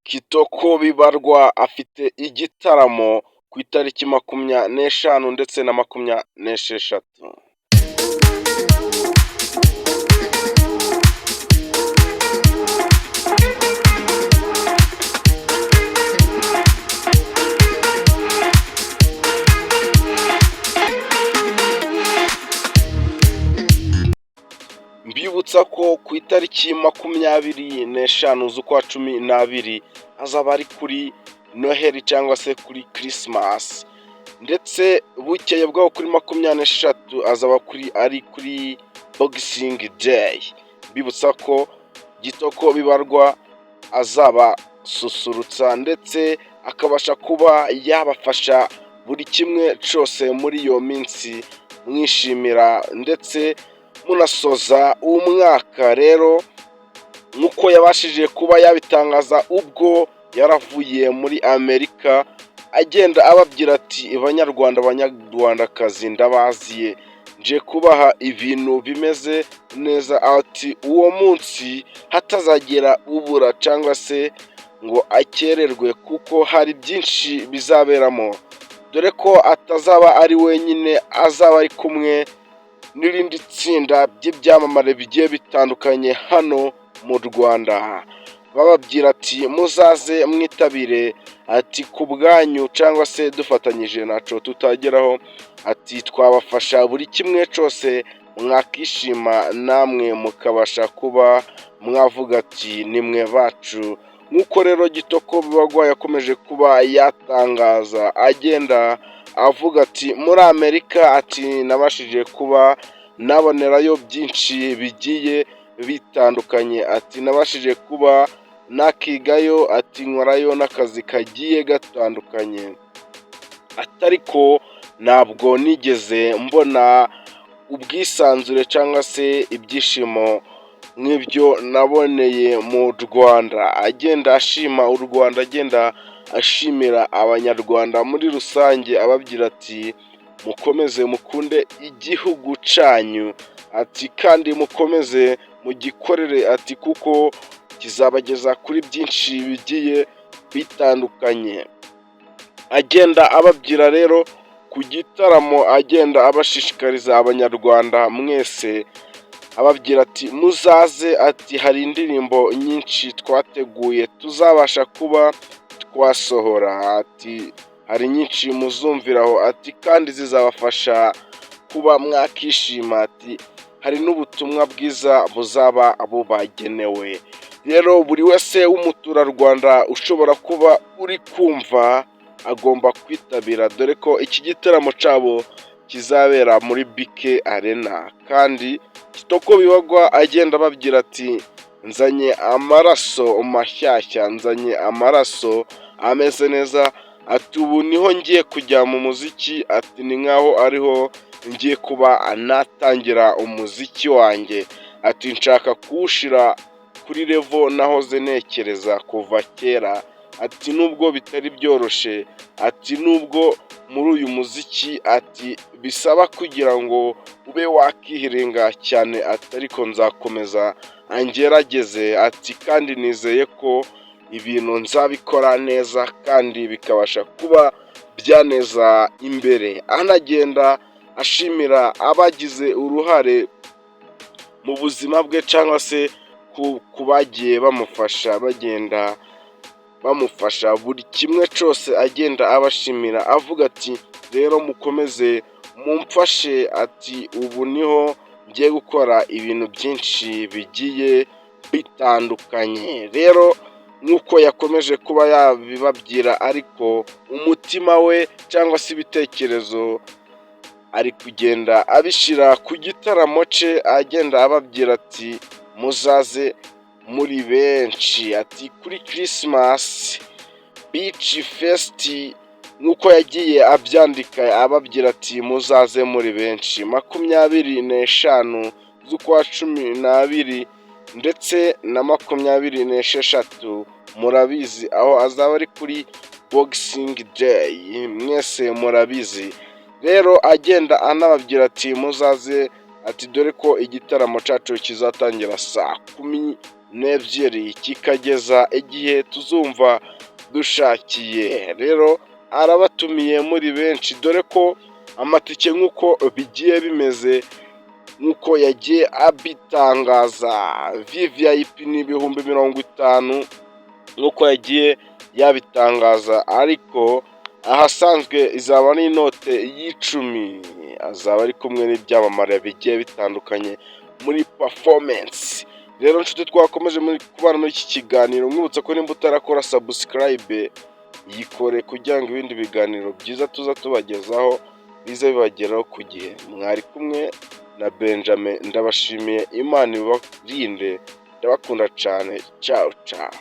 Kitoko Bibarwa afite igitaramo ku itariki 25 ndetse na 26. Mbibutsa ko ku itariki 25 z'ukwa 12 azaba ari kuri Noheli cyangwa se kuri Christmas, ndetse bukeye bwaho kuri 26 azaba ari kuri Boxing Day. Mbibutsa ko Kitoko Bibarwa azaba susurutsa ndetse akabasha kuba yabafasha buri kimwe cyose muri iyo minsi, mwishimira ndetse munasoza umwaka. Rero nk'uko yabashije kuba yabitangaza ubwo yaravuye muri Amerika, agenda ababwira ati banyarwandakazi ndabaziye, nje kubaha ibintu bimeze neza, ati uwo munsi hatazagera ubura cyangwa se ngo akererwe, kuko hari byinshi bizaberamo, dore ko atazaba ari wenyine, azaba ari kumwe n'irindi tsinda ry'ibyamamare bigiye bitandukanye hano mu Rwanda. Bababwira ati muzaze mwitabire, ati ku bwanyu cyangwa se dufatanyije naco tutageraho, ati twabafasha buri kimwe cyose mwakishima, namwe mukabasha kuba mwavuga ati nimwe bacu. Nk'uko rero Kitoko Bibarwa yakomeje kuba yatangaza, agenda avuga ati muri Amerika, ati nabashije kuba nabonerayo byinshi bigiye bitandukanye, ati nabashije kuba nakigayo, ati nkorayo n'akazi kagiye gatandukanye, atariko ntabwo nigeze mbona ubwisanzure cyangwa se ibyishimo nk'ibyo naboneye mu Rwanda. Agenda ashima u Rwanda, agenda ashimira abanyarwanda muri rusange, ababwira ati mukomeze mukunde igihugu cyanyu, ati kandi mukomeze mugikorere, ati kuko kizabageza kuri byinshi bigiye bitandukanye. Agenda ababwira rero ku gitaramo, agenda abashishikariza abanyarwanda mwese, ababwira ati muzaze, ati hari indirimbo nyinshi twateguye tuzabasha kuba twasohora, ati hari nyinshi muzumviraho, ati kandi zizabafasha kuba mwakishima, ati hari n'ubutumwa bwiza buzaba bubagenewe. Rero buri wese w'umuturarwanda ushobora kuba uri kumva agomba kwitabira, dore ko iki gitaramo cyabo kizabera muri BK Arena. Kandi Kitoko Bibarwa agenda ababwira ati nzanye amaraso mashyashya, nzanye amaraso ameze neza, ati ubu niho ngiye kujya mu muziki, ati ni nkaho ariho ngiye kuba natangira umuziki wanjye, ati nshaka kuwushira kuri level nahoze nekereza kuva kera, ati nubwo bitari byoroshye, ati nubwo muri uyu muziki, ati bisaba kugira ngo ube wakihiringa cyane, ati ariko nzakomeza angerageze, ati kandi nizeye ko ibintu nzabikora neza kandi bikabasha kuba byaneza imbere. Anagenda ashimira abagize uruhare mu buzima bwe cyangwa se ku bagiye bamufasha, bagenda bamufasha buri kimwe cyose, agenda abashimira avuga ati rero mukomeze mumfashe, ati ubu niho ngiye gukora ibintu byinshi bigiye bitandukanye. Rero nk'uko yakomeje kuba yabibabwira, ariko umutima we cyangwa se ibitekerezo ari kugenda abishyira ku gitaramo cye, agenda ababwira ati muzaze muri benshi, ati kuri Christmas Beach Fest, nk'uko yagiye abyandika ababwira ati muzaze muri benshi 25 z'ukwa 12 ndetse na 26, murabizi aho azaba ari kuri Boxing Day, mwese murabizi. Rero agenda anababwira ati muzaze, ati dore ko igitaramo cyacu kizatangira saa n'ebyiri kikageza igihe tuzumva dushakiye. Rero arabatumiye muri benshi, dore ko amatike nk'uko bigiye bimeze, nk'uko yagiye abitangaza, VVIP ni ibihumbi 50 nk'uko yagiye yabitangaza, ariko ahasanzwe izaba ari inote y'icumi, azaba ari kumwe n'ibyamamare bigiye bitandukanye muri performance. Rero nshuti, twakomeje muri kubana muri iki kiganiro, mwibutsa ko nimba utarakora subscribe yikore kugira ngo ibindi biganiro byiza tuza tubagezaho bize bibageraho ku gihe. Mwari kumwe na Benjamin, ndabashimiye, Imana ibarinde, ndabakunda cyane, ciao ciao.